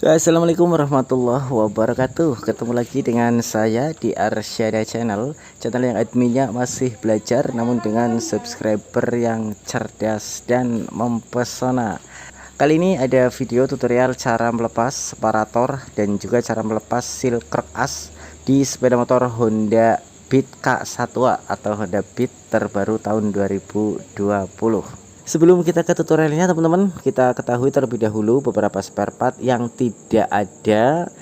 Assalamualaikum warahmatullahi wabarakatuh. Ketemu lagi dengan saya di Arsyada Channel, channel yang adminnya masih belajar namun dengan subscriber yang cerdas dan mempesona. Kali ini ada video tutorial cara melepas separator dan juga cara melepas seal krek as di sepeda motor Honda Beat K1A atau Honda Beat terbaru tahun 2020. Sebelum kita ke tutorialnya teman-teman, kita ketahui terlebih dahulu beberapa spare part yang tidak ada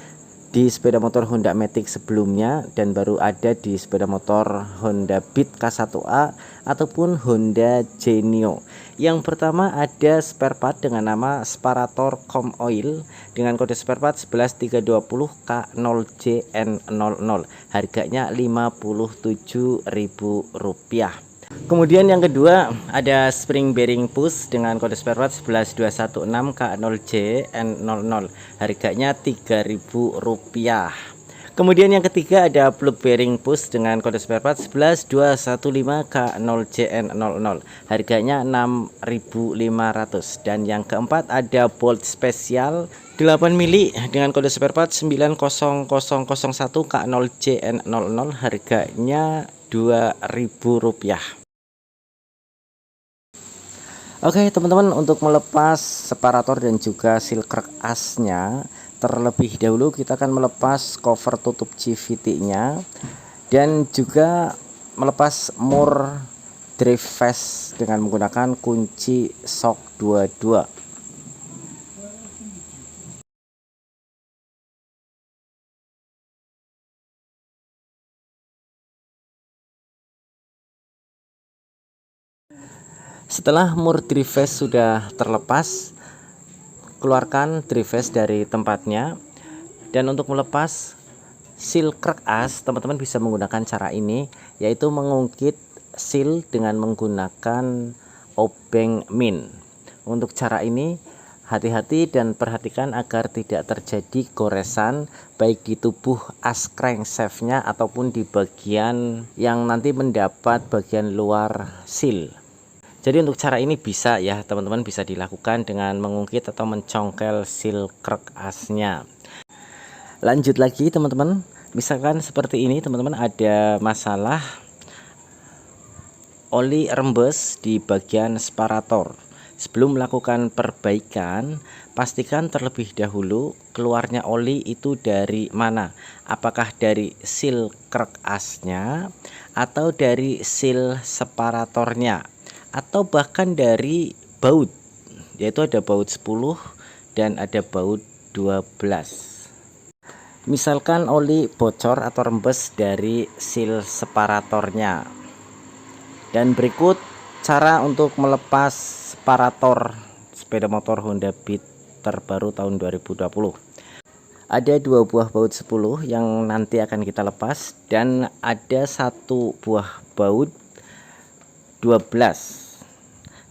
di sepeda motor Honda Matic sebelumnya dan baru ada di sepeda motor Honda Beat K1A ataupun Honda Genio. Yang pertama ada spare part dengan nama separator com oil dengan kode spare part 11320 K0JN00. Harganya Rp57.000. Kemudian yang kedua ada spring bearing push dengan kode spare part 11216 K0JN00. Harganya Rp3.000. Kemudian yang ketiga ada plug bearing push dengan kode spare part 11215 K0JN00. Harganya Rp6.500. Dan yang keempat ada bolt spesial 8 mili dengan kode spare part 90001 K0JN00. Harganya Rp2.000. Oke teman-teman, untuk melepas separator dan juga seal krek asnya, terlebih dahulu kita akan melepas cover tutup CVT nya dan juga melepas mur drive face dengan menggunakan kunci shock 22. Setelah mur drive face sudah terlepas, keluarkan drive face dari tempatnya. Dan untuk melepas seal krek as, teman-teman bisa menggunakan cara ini, yaitu mengungkit seal dengan menggunakan obeng min. Untuk cara ini hati-hati dan perhatikan agar tidak terjadi goresan baik di tubuh as crankshaftnya ataupun di bagian yang nanti mendapat bagian luar seal. Jadi untuk cara ini bisa ya teman-teman, bisa dilakukan dengan mengungkit atau mencongkel seal krek asnya. Lanjut lagi teman-teman, misalkan seperti ini teman-teman, ada masalah oli rembes di bagian separator. Sebelum melakukan perbaikan, pastikan terlebih dahulu keluarnya oli itu dari mana. Apakah dari seal krek asnya atau dari seal separatornya, atau bahkan dari baut, yaitu ada baut 10 dan ada baut 12. Misalkan oli bocor atau rembes dari seal separatornya. Dan berikut cara untuk melepas separator sepeda motor Honda Beat terbaru tahun 2020. Ada 2 buah baut 10 yang nanti akan kita lepas dan ada 1 buah baut 12.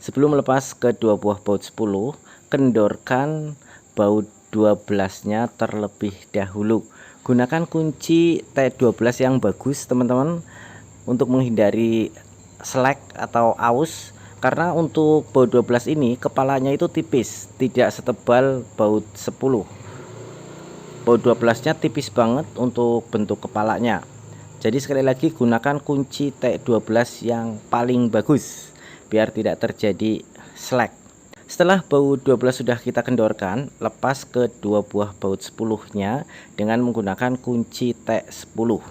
Sebelum melepas ke 2 buah baut 10, kendorkan baut 12-nya terlebih dahulu. Gunakan kunci T12 yang bagus teman-teman untuk menghindari selek atau aus, karena untuk baut 12 ini kepalanya itu tipis, tidak setebal baut 10. Baut 12-nya tipis banget untuk bentuk kepalanya. Jadi sekali lagi gunakan kunci T12 yang paling bagus biar tidak terjadi slack. Setelah baut 12 sudah kita kendorkan, lepas ke 2 buah baut 10-nya dengan menggunakan kunci T10.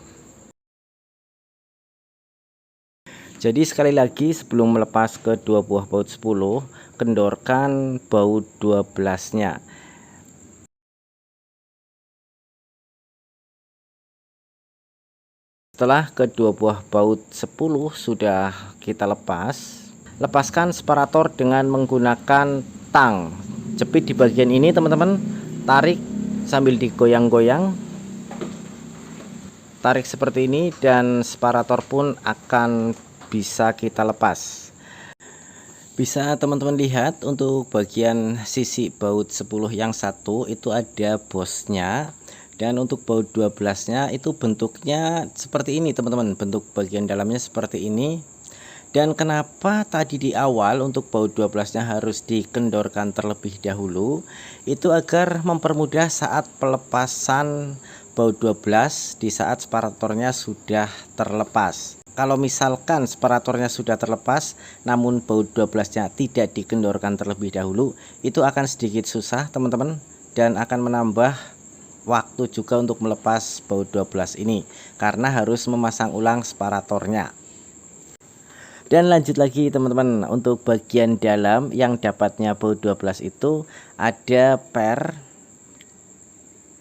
Jadi sekali lagi sebelum melepas ke 2 buah baut 10, kendorkan baut 12-nya. Setelah kedua buah baut 10 sudah kita lepas, lepaskan separator dengan menggunakan tang. Jepit di bagian ini teman-teman, tarik sambil digoyang-goyang, tarik seperti ini dan separator pun akan bisa kita lepas. Bisa teman-teman lihat untuk bagian sisi baut 10 yang satu itu ada bosnya. Dan untuk baut 12-nya itu bentuknya seperti ini teman-teman, bentuk bagian dalamnya seperti ini. Dan kenapa tadi di awal untuk baut 12 nya harus dikendorkan terlebih dahulu, itu agar mempermudah saat pelepasan baut 12 di saat separatornya sudah terlepas. Kalau misalkan separatornya sudah terlepas namun baut 12 nya tidak dikendorkan terlebih dahulu, itu akan sedikit susah teman-teman, dan akan menambah waktu juga untuk melepas baut 12 ini karena harus memasang ulang separatornya. Dan lanjut lagi teman-teman, untuk bagian dalam yang dapatnya baut 12 itu ada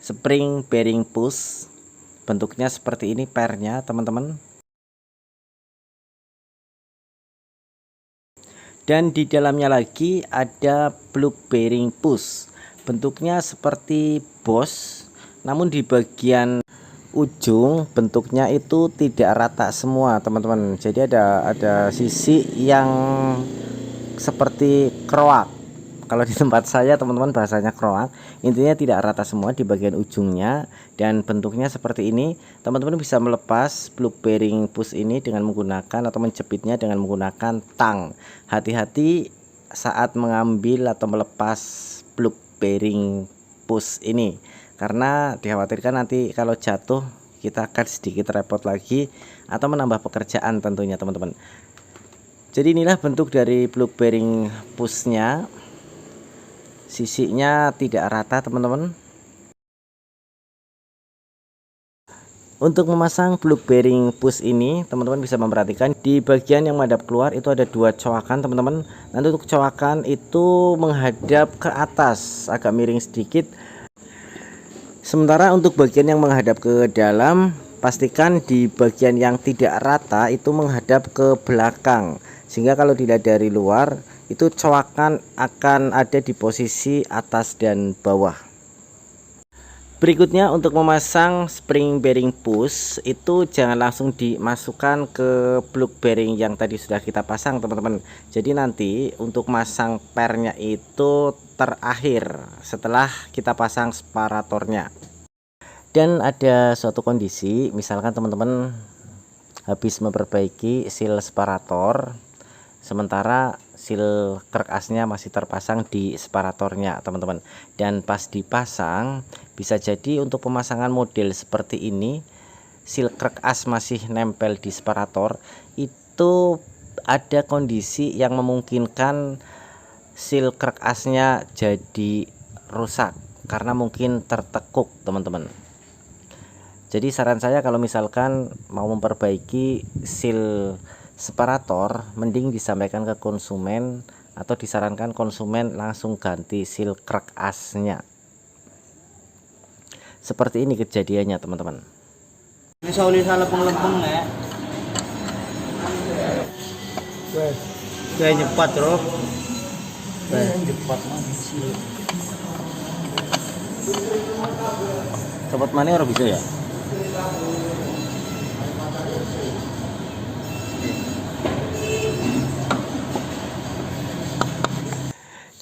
spring bearing push. Bentuknya seperti ini pernya teman-teman. Dan di dalamnya lagi ada plug bearing push. Bentuknya seperti Bosch, namun di bagian ujung bentuknya itu tidak rata semua teman-teman. Jadi ada sisi yang seperti kroak. Kalau di tempat saya teman-teman bahasanya kroak. Intinya tidak rata semua di bagian ujungnya, dan bentuknya seperti ini. Teman-teman bisa melepas plug bearing push ini dengan menggunakan atau menjepitnya dengan menggunakan tang. Hati-hati saat mengambil atau melepas plug bearing push ini, karena dikhawatirkan nanti kalau jatuh kita akan sedikit repot lagi atau menambah pekerjaan tentunya teman-teman. Jadi inilah bentuk dari plug bearing pushnya. Sisinya tidak rata teman-teman. Untuk memasang plug bearing push ini teman-teman bisa memperhatikan di bagian yang menghadap keluar itu ada dua coakan teman-teman. Nanti untuk coakan itu menghadap ke atas, agak miring sedikit. Sementara untuk bagian yang menghadap ke dalam, pastikan di bagian yang tidak rata itu menghadap ke belakang, sehingga kalau dilihat dari luar itu coakan akan ada di posisi atas dan bawah. Berikutnya untuk memasang spring bearing push itu jangan langsung dimasukkan ke plug bearing yang tadi sudah kita pasang teman-teman. Jadi nanti untuk masang pernya itu terakhir setelah kita pasang separatornya. Dan ada suatu kondisi, misalkan teman-teman habis memperbaiki seal separator, sementara seal krek asnya masih terpasang di separatornya teman-teman, dan pas dipasang bisa jadi untuk pemasangan model seperti ini seal krek as masih nempel di separator, itu ada kondisi yang memungkinkan seal krek asnya jadi rusak karena mungkin tertekuk teman-teman. Jadi saran saya kalau misalkan mau memperbaiki seal separator, mending disampaikan ke konsumen atau disarankan konsumen langsung ganti seal krek asnya. Seperti ini kejadiannya teman-teman. Ini salah lempeng-lempeng ya. Kayak cepat bro. Cepat sih. Cepat mana orang bisa ya?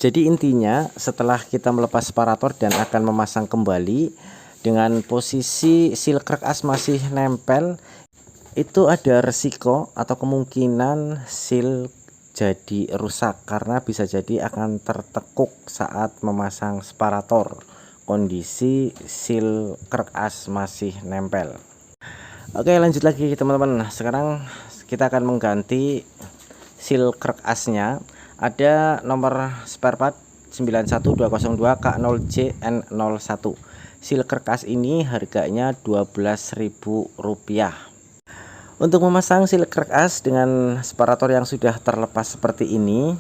Jadi intinya setelah kita melepas separator dan akan memasang kembali dengan posisi seal krek as masih nempel, itu ada resiko atau kemungkinan seal jadi rusak karena bisa jadi akan tertekuk saat memasang separator. Kondisi seal krek as masih nempel. Oke, lanjut lagi teman-teman. Sekarang kita akan mengganti seal krek asnya. Ada nomor spare part 91202K0JN01. Seal krek as ini harganya Rp12.000. Untuk memasang seal krek as dengan separator yang sudah terlepas seperti ini,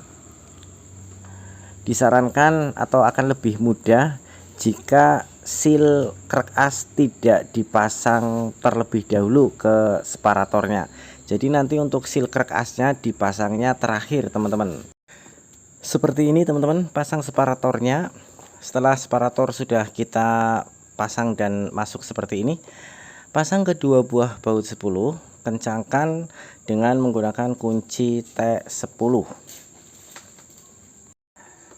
disarankan atau akan lebih mudah jika seal krek as tidak dipasang terlebih dahulu ke separatornya. Jadi nanti untuk seal krek asnya dipasangnya terakhir teman-teman. Seperti ini teman-teman, pasang separatornya. Setelah separator sudah kita pasang dan masuk seperti ini, pasang kedua buah baut 10, kencangkan dengan menggunakan kunci T10.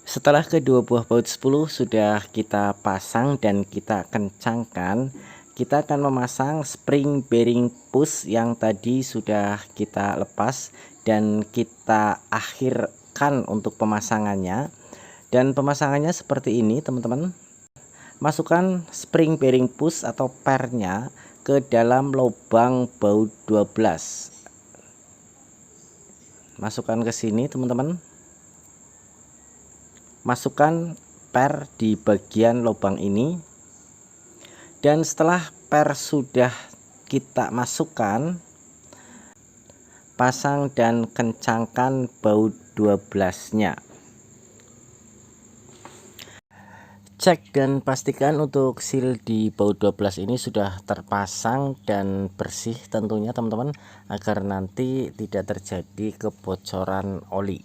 Setelah kedua buah baut 10 sudah kita pasang dan kita kencangkan, kita akan memasang spring bearing push yang tadi sudah kita lepas dan kita akhirkan untuk pemasangannya. Dan pemasangannya seperti ini teman-teman. Masukkan spring bearing push atau pernya ke dalam lubang baut 12. Masukkan ke sini teman-teman. Masukkan per di bagian lubang ini. Dan setelah per sudah kita masukkan, pasang dan kencangkan baut 12-nya. Cek dan pastikan untuk seal di baut 12 ini sudah terpasang dan bersih tentunya teman-teman, agar nanti tidak terjadi kebocoran oli.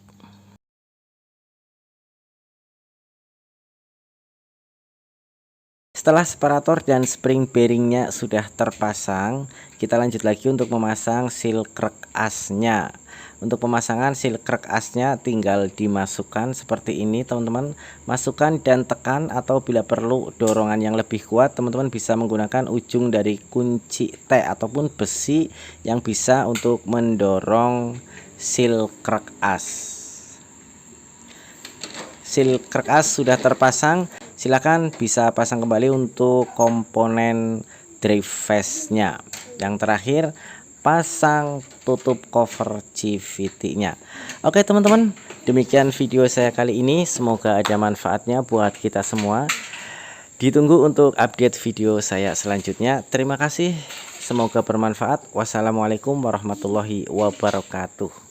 Setelah separator dan spring bearingnya sudah terpasang, kita lanjut lagi untuk memasang seal krek asnya. Untuk pemasangan seal krek asnya tinggal dimasukkan seperti ini teman-teman. Masukkan dan tekan, atau bila perlu dorongan yang lebih kuat, teman-teman bisa menggunakan ujung dari kunci T ataupun besi yang bisa untuk mendorong seal krek as. Seal krek as sudah terpasang. Silakan bisa pasang kembali untuk komponen drive face-nya. Yang terakhir, pasang tutup cover CVT-nya. Oke teman-teman, demikian video saya kali ini. Semoga ada manfaatnya buat kita semua. Ditunggu untuk update video saya selanjutnya. Terima kasih, semoga bermanfaat. Wassalamualaikum warahmatullahi wabarakatuh.